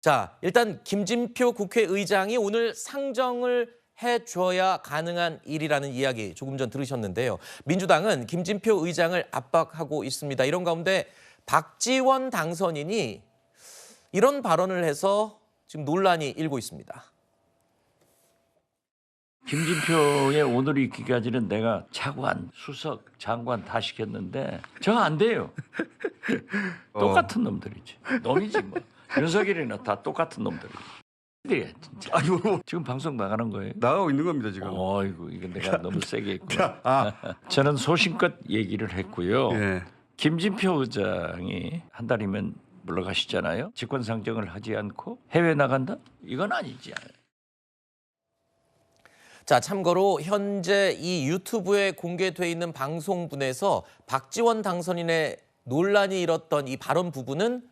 자, 일단 김진표 국회의장이 오늘 상정을 해줘야 가능한 일이라는 이야기 조금 전 들으셨는데요. 민주당은 김진표 의장을 압박하고 있습니다. 이런 가운데 박지원 당선인이 이런 발언을 해서 지금 논란이 일고 있습니다. 김진표의 오늘 있기까지는 내가 차관, 수석, 장관 다 시켰는데 저 안 돼요. 똑같은 놈들이지. 놈이지 뭐. 윤석열이나 다 똑같은 놈들이지. 네, 진짜. 아이고, 지금 방송 나가는 거예요? 나가고 있는 겁니다 지금. 어이구 이거 내가 너무 세게 했구나. 저는 소신껏 얘기를 했고요. 예. 김진표 의장이 한 달이면 물러가시잖아요. 직권상정을 하지 않고 해외 나간다? 이건 아니지. 자, 참고로 현재 이 유튜브에 공개돼 있는 방송분에서 박지원 당선인의 논란이 일었던 이 발언 부분은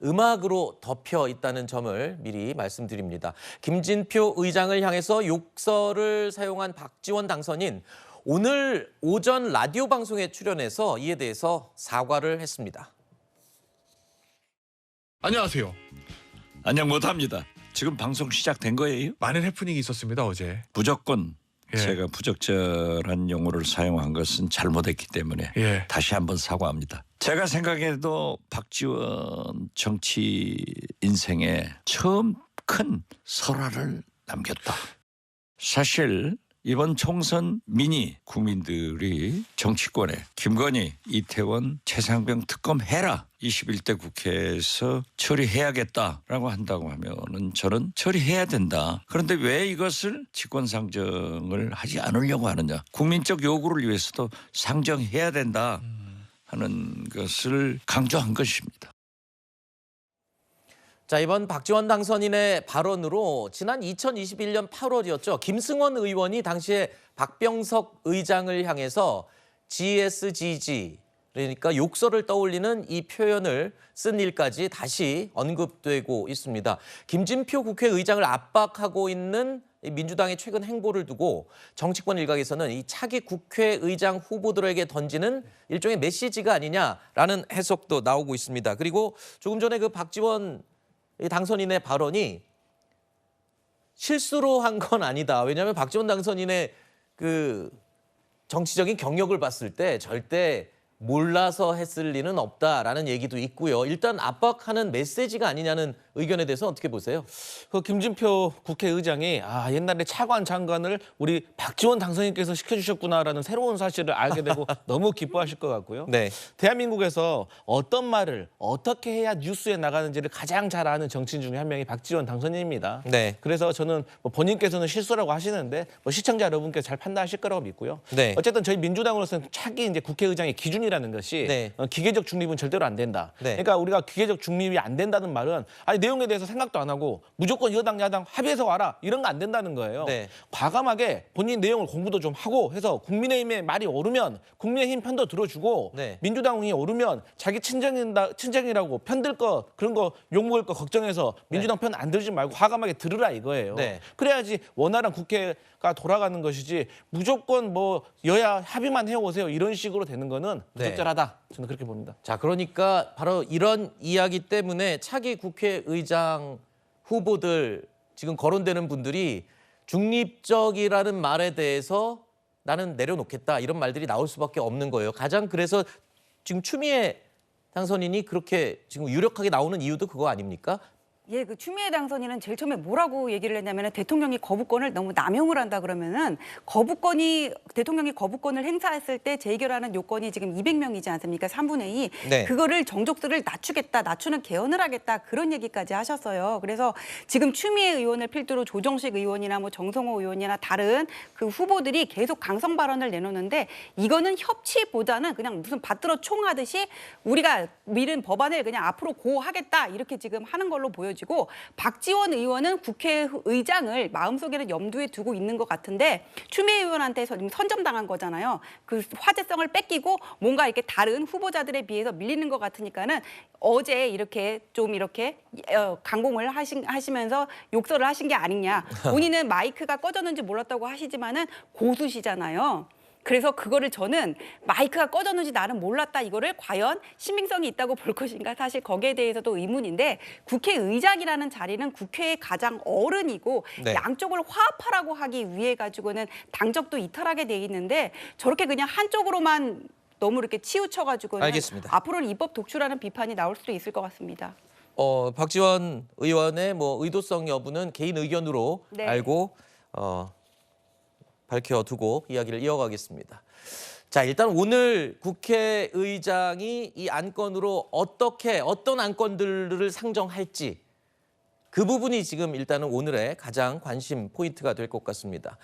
음악으로 덮여 있다는 점을 미리 말씀드립니다. 김진표 의장을 향해서 욕설을 사용한 박지원 당선인, 오늘 오전 라디오 방송에 출연해서 이에 대해서 사과를 했습니다. 안녕하세요. 안녕 못합니다. 지금 방송 시작된 거예요? 많은 해프닝이 있었습니다 어제. 무조건 예. 제가 부적절한 용어를 사용한 것은 잘못했기 때문에 예. 다시 한번 사과합니다. 제가 생각해도 박지원 정치 인생에 처음 큰 설화를 남겼다. 사실 이번 총선 민의 국민들이 정치권에 김건희, 이태원, 최상병 특검 해라. 21대 국회에서 처리해야겠다라고 한다고 하면은 저는 처리해야 된다. 그런데 왜 이것을 직권상정을 하지 않으려고 하느냐. 국민적 요구를 위해서도 상정해야 된다 하는 것을 강조한 것입니다. 자, 이번 박지원 당선인의 발언으로 지난 2021년 8월이었죠. 김승원 의원이 당시에 박병석 의장을 향해서 GSGG, 그러니까 욕설을 떠올리는 이 표현을 쓴 일까지 다시 언급되고 있습니다. 김진표 국회의장을 압박하고 있는 민주당의 최근 행보를 두고 정치권 일각에서는 이 차기 국회의장 후보들에게 던지는 일종의 메시지가 아니냐라는 해석도 나오고 있습니다. 그리고 조금 전에 그 박지원 당선인의 발언이 실수로 한 건 아니다. 왜냐하면 박지원 당선인의 그 정치적인 경력을 봤을 때 절대 몰라서 했을 리는 없다라는 얘기도 있고요. 일단 압박하는 메시지가 아니냐는 의견에 대해서 어떻게 보세요? 그 김진표 국회의장이 옛날에 차관 장관을 우리 박지원 당선인께서 시켜주셨구나라는 새로운 사실을 알게 되고 너무 기뻐하실 것 같고요. 네. 대한민국에서 어떤 말을 어떻게 해야 뉴스에 나가는지를 가장 잘 아는 정치인 중에 한 명이 박지원 당선인입니다. 네. 그래서 저는 뭐 본인께서는 실수라고 하시는데 뭐 시청자 여러분께서 잘 판단하실 거라고 믿고요. 네. 어쨌든 저희 민주당으로서는 차기 이제 국회의장의 기준이라는 것이 네. 기계적 중립은 절대로 안 된다. 네. 그러니까 우리가 기계적 중립이 안 된다는 말은 내용에 대해서 생각도 안 하고 무조건 여당 야당 합의해서 와라 이런 거 안 된다는 거예요. 네. 과감하게 본인 내용을 공부도 좀 하고 해서 국민의힘의 말이 오르면 국민의힘 편도 들어주고 네. 민주당이 오르면 자기 친정이라고 편들 거 그런 거 욕먹을 거 걱정해서 민주당 편 안 들지 말고 과감하게 들으라 이거예요. 네. 그래야지 원활한 국회가 돌아가는 것이지 무조건 뭐 여야 합의만 해오세요 이런 식으로 되는 거는 네. 부적절하다. 저는 그렇게 봅니다. 자, 그러니까 바로 이런 이야기 때문에 차기 국회의장 후보들 지금 거론되는 분들이 중립적이라는 말에 대해서 나는 내려놓겠다 이런 말들이 나올 수밖에 없는 거예요. 가장 그래서 지금 추미애 당선인이 그렇게 지금 유력하게 나오는 이유도 그거 아닙니까? 예, 그 추미애 당선인은 제일 처음에 뭐라고 얘기를 했냐면은 대통령이 거부권을 너무 남용을 한다 그러면은 대통령이 거부권을 행사했을 때 재결하는 요건이 지금 200명이지 않습니까? 3분의 2. 네. 그거를 정족수를 낮추는 개헌을 하겠다 그런 얘기까지 하셨어요. 그래서 지금 추미애 의원을 필두로 조정식 의원이나 뭐 정성호 의원이나 다른 그 후보들이 계속 강성 발언을 내놓는데 이거는 협치보다는 그냥 무슨 받들어 총하듯이 우리가 미룬 법안을 그냥 앞으로 고하겠다 이렇게 지금 하는 걸로 보여지고 박지원 의원은 국회의장을 마음속에는 염두에 두고 있는 것 같은데 추미애 의원한테 선점당한 거잖아요. 그 화제성을 뺏기고 뭔가 이렇게 다른 후보자들에 비해서 밀리는 것 같으니까는 어제 이렇게 강공을 하시면서 욕설을 하신 게 아니냐. 본인은 마이크가 꺼졌는지 몰랐다고 하시지만은 고수시잖아요. 그래서 그거를 저는 마이크가 꺼졌는지 나는 몰랐다. 이거를 과연 신빙성이 있다고 볼 것인가. 사실 거기에 대해서도 의문인데 국회의장이라는 자리는 국회의 가장 어른이고 네. 양쪽을 화합하라고 하기 위해 가지고는 당적도 이탈하게 돼 있는데 저렇게 그냥 한쪽으로만 너무 이렇게 치우쳐가지고는 알겠습니다. 앞으로는 입법 독주라는 비판이 나올 수도 있을 것 같습니다. 박지원 의원의 뭐 의도성 여부는 개인 의견으로 네. 알고 밝혀두고 이야기를 이어가겠습니다. 자, 일단 오늘 국회의장이 이 안건으로 어떤 안건들을 상정할지 그 부분이 지금 일단은 오늘의 가장 관심 포인트가 될 것 같습니다.